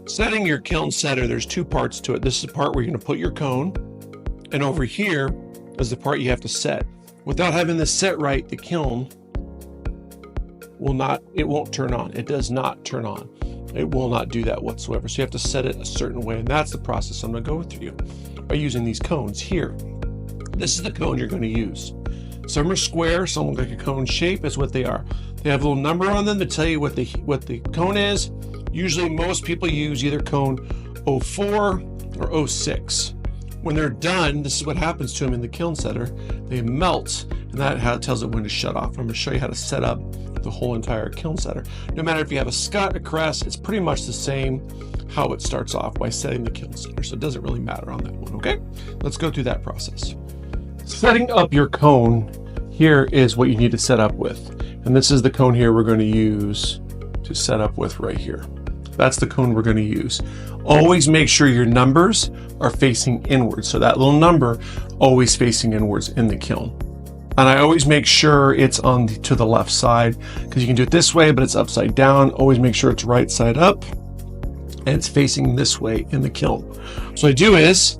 Setting your kiln setter, there's two parts to it. This is the part where you're gonna put your cone, and over here is the part you have to set. Without having this set right, the kiln won't turn on. It does not turn on. It will not do that whatsoever. So you have to set it a certain way, and that's the process I'm gonna go through you by using these cones here. This is the cone you're gonna use. Some are square, some look like a cone shape, is what they are. They have a little number on them to tell you what the cone is. Usually most people use either cone 04 or 06. When they're done, this is what happens to them in the kiln setter. They melt, and that tells it when to shut off. I'm gonna show you how to set up the whole entire kiln setter. No matter if you have a scut, a crest, it's pretty much the same how it starts off by setting the kiln setter. So it doesn't really matter on that one, okay? Let's go through that process. Setting up your cone here is what you need to set up with. And this is the cone here we're going to use to set up with right here. That's the cone we're going to use. Always make sure your numbers are facing inwards. So that little number always facing inwards in the kiln. And I always make sure it's to the left side, because you can do it this way, but it's upside down. Always make sure it's right side up and it's facing this way in the kiln. So what I do is,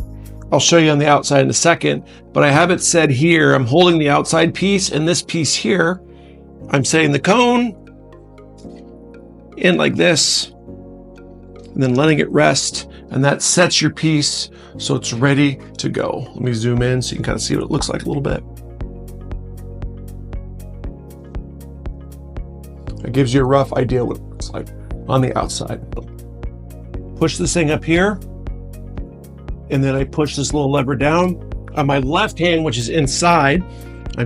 I'll show you on the outside in a second, but I have it set here. I'm holding the outside piece, and this piece here, I'm setting the cone in like this, and then letting it rest, and that sets your piece so it's ready to go. Let me zoom in so you can kind of see what it looks like a little bit. It gives you a rough idea what it looks like on the outside. Push this thing up here, and then I push this little lever down on my left hand, which is inside,